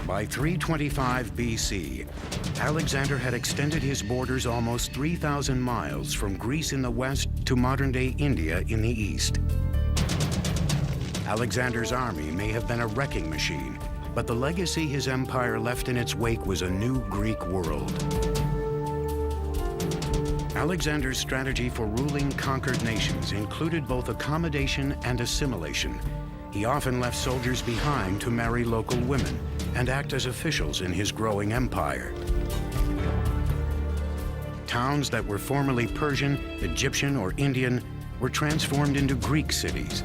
By 325 BC, Alexander had extended his borders almost 3,000 miles from Greece in the west to modern-day India in the east. Alexander's army may have been a wrecking machine, but the legacy his empire left in its wake was a new Greek world. Alexander's strategy for ruling conquered nations included both accommodation and assimilation. He often left soldiers behind to marry local women and act as officials in his growing empire. Towns that were formerly Persian, Egyptian, or Indian were transformed into Greek cities.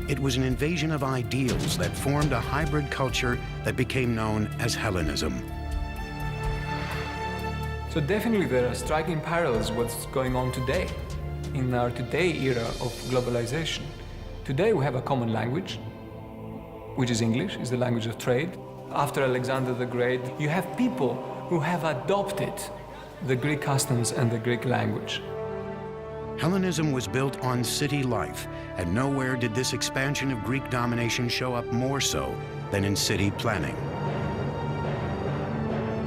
It was an invasion of ideals that formed a hybrid culture that became known as Hellenism. So definitely there are striking parallels with what's going on today, in our today era of globalization. Today we have a common language, which is English, is the language of trade. After Alexander the Great, you have people who have adopted the Greek customs and the Greek language. Hellenism was built on city life, and nowhere did this expansion of Greek domination show up more so than in city planning.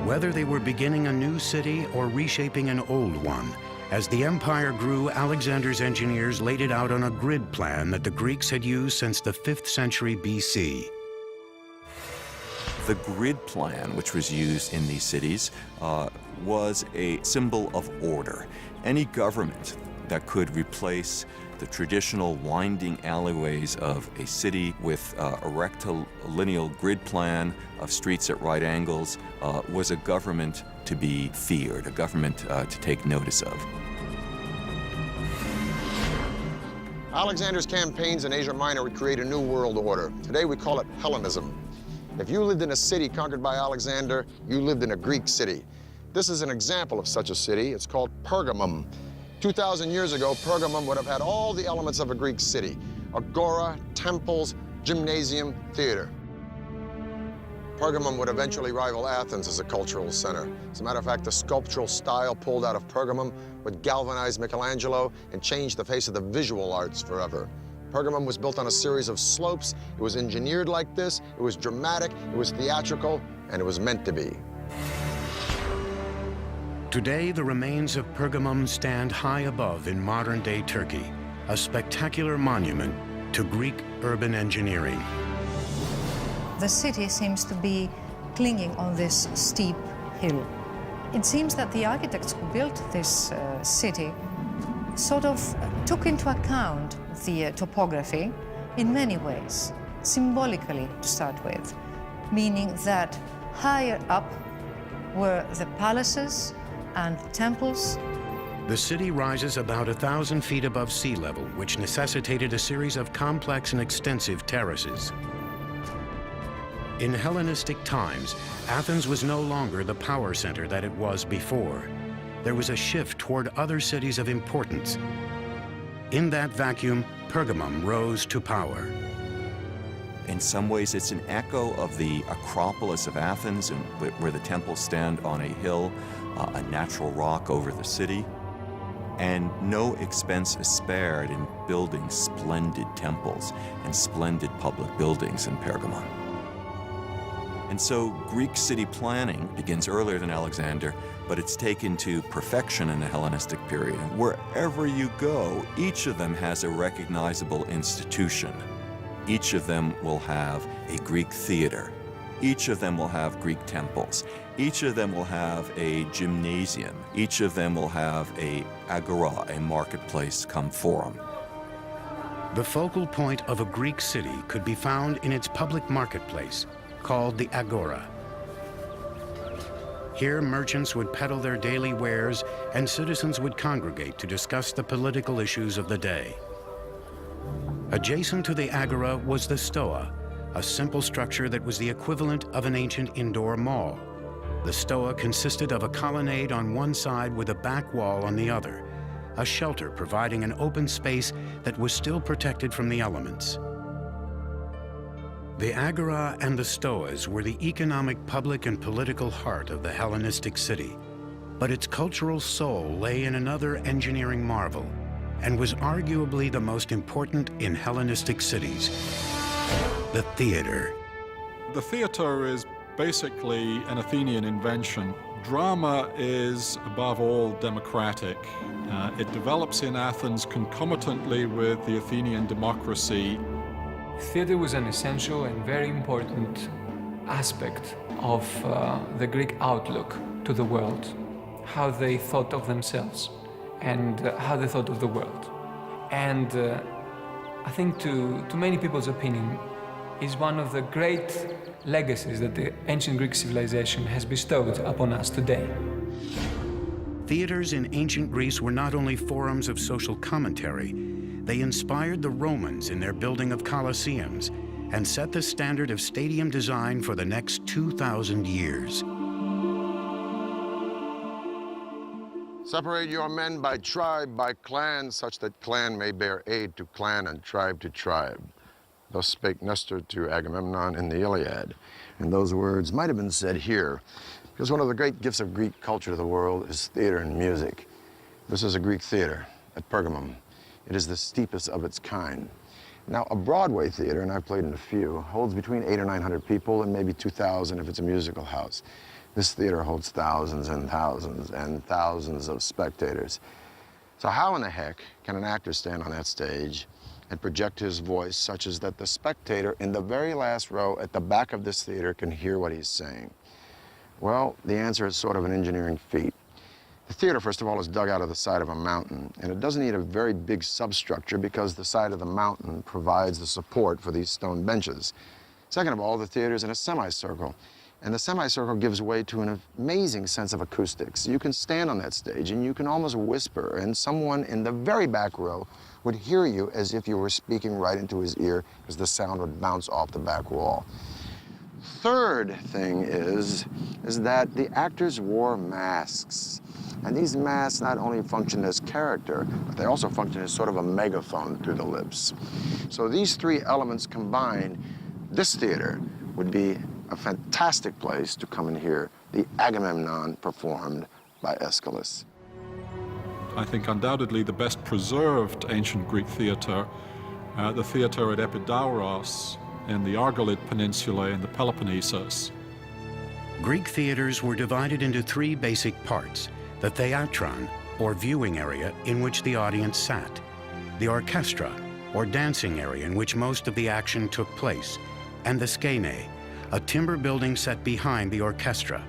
Whether they were beginning a new city or reshaping an old one, as the empire grew, Alexander's engineers laid it out on a grid plan that the Greeks had used since the 5th century BC. The grid plan, which was used in these cities, was a symbol of order. Any government that could replace the traditional winding alleyways of a city with a rectilineal grid plan of streets at right angles was a government to be feared, a government to take notice of. Alexander's campaigns in Asia Minor would create a new world order. Today we call it Hellenism. If you lived in a city conquered by Alexander, you lived in a Greek city. This is an example of such a city. It's called Pergamum. 2,000 years ago, Pergamum would have had all the elements of a Greek city: agora, temples, gymnasium, theater. Pergamum would eventually rival Athens as a cultural center. As a matter of fact, the sculptural style pulled out of Pergamum would galvanize Michelangelo and change the face of the visual arts forever. Pergamum was built on a series of slopes. It was engineered like this. It was dramatic, it was theatrical, and it was meant to be. Today, the remains of Pergamum stand high above in modern-day Turkey, a spectacular monument to Greek urban engineering. The city seems to be clinging on this steep hill. It seems that the architects who built this city sort of took into account the topography in many ways, symbolically to start with, meaning that higher up were the palaces and temples. The city rises about 1,000 feet above sea level, which necessitated a series of complex and extensive terraces. In Hellenistic times, Athens was no longer the power center that it was before. There was a shift toward other cities of importance. In that vacuum, Pergamum rose to power. In some ways, it's an echo of the Acropolis of Athens, where the temples stand on a hill, a natural rock over the city. And no expense is spared in building splendid temples and splendid public buildings in Pergamum. And so Greek city planning begins earlier than Alexander, but it's taken to perfection in the Hellenistic period. And wherever you go, each of them has a recognizable institution. Each of them will have a Greek theater. Each of them will have Greek temples. Each of them will have a gymnasium. Each of them will have a agora, a marketplace cum forum. The focal point of a Greek city could be found in its public marketplace, called the agora. Here, merchants would peddle their daily wares, and citizens would congregate to discuss the political issues of the day. Adjacent to the agora was the stoa, a simple structure that was the equivalent of an ancient indoor mall. The stoa consisted of a colonnade on one side with a back wall on the other, a shelter providing an open space that was still protected from the elements. The agora and the stoas were the economic, public, and political heart of the Hellenistic city, but its cultural soul lay in another engineering marvel, and was arguably the most important in Hellenistic cities: the theater. The theater is basically an Athenian invention. Drama is, above all, democratic. It develops in Athens concomitantly with the Athenian democracy. Theatre was an essential and very important aspect of the Greek outlook to the world, how they thought of themselves and how they thought of the world. And I think to many people's opinion, is one of the great legacies that the ancient Greek civilization has bestowed upon us today. Theaters in ancient Greece were not only forums of social commentary, they inspired the Romans in their building of colosseums and set the standard of stadium design for the next 2,000 years. Separate your men by tribe, by clan, such that clan may bear aid to clan and tribe to tribe. Thus spake Nestor to Agamemnon in the Iliad. And those words might have been said here, because one of the great gifts of Greek culture to the world is theater and music. This is a Greek theater at Pergamum. It is the steepest of its kind. Now, a Broadway theater, and I've played in a few, holds between 800 or 900 people and maybe 2,000 if it's a musical house. This theater holds thousands and thousands and thousands of spectators. So how in the heck can an actor stand on that stage and project his voice such as that the spectator in the very last row at the back of this theater can hear what he's saying? Well, the answer is sort of an engineering feat. The theater, first of all, is dug out of the side of a mountain, and it doesn't need a very big substructure because the side of the mountain provides the support for these stone benches. Second of all, the theater is in a semicircle, and the semicircle gives way to an amazing sense of acoustics. You can stand on that stage and you can almost whisper, and someone in the very back row would hear you as if you were speaking right into his ear because the sound would bounce off the back wall. Third thing is that the actors wore masks. And these masks not only function as character, but they also function as sort of a megaphone through the lips. So these three elements combined, this theater would be a fantastic place to come and hear the Agamemnon performed by Aeschylus. I think undoubtedly the best preserved ancient Greek theater, the theater at Epidauros in the Argolid Peninsula in the Peloponnesus. Greek theaters were divided into three basic parts: the theatron, or viewing area in which the audience sat; the orchestra, or dancing area in which most of the action took place; and the skene, a timber building set behind the orchestra.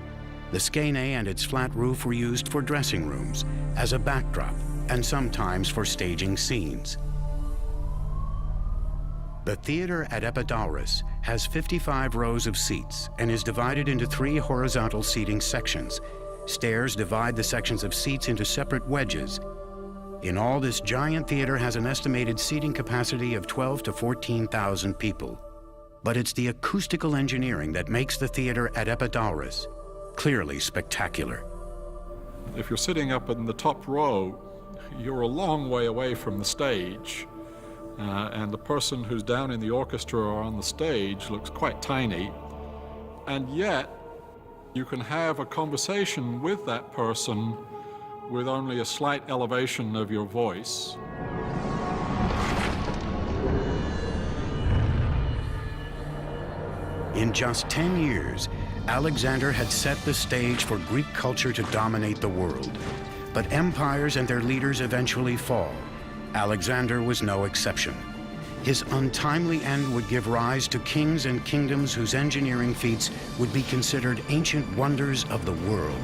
The skene and its flat roof were used for dressing rooms, as a backdrop, and sometimes for staging scenes. The theater at Epidauros has 55 rows of seats and is divided into three horizontal seating sections. Stairs divide the sections of seats into separate wedges. In all, this giant theater has an estimated seating capacity of 12,000 to 14,000 people. But it's the acoustical engineering that makes the theater at Epidauros clearly spectacular. If you're sitting up in the top row, you're a long way away from the stage. And the person who's down in the orchestra or on the stage looks quite tiny. And yet, you can have a conversation with that person with only a slight elevation of your voice. In just 10 years, Alexander had set the stage for Greek culture to dominate the world. But empires and their leaders eventually fall. Alexander was no exception. His untimely end would give rise to kings and kingdoms whose engineering feats would be considered ancient wonders of the world.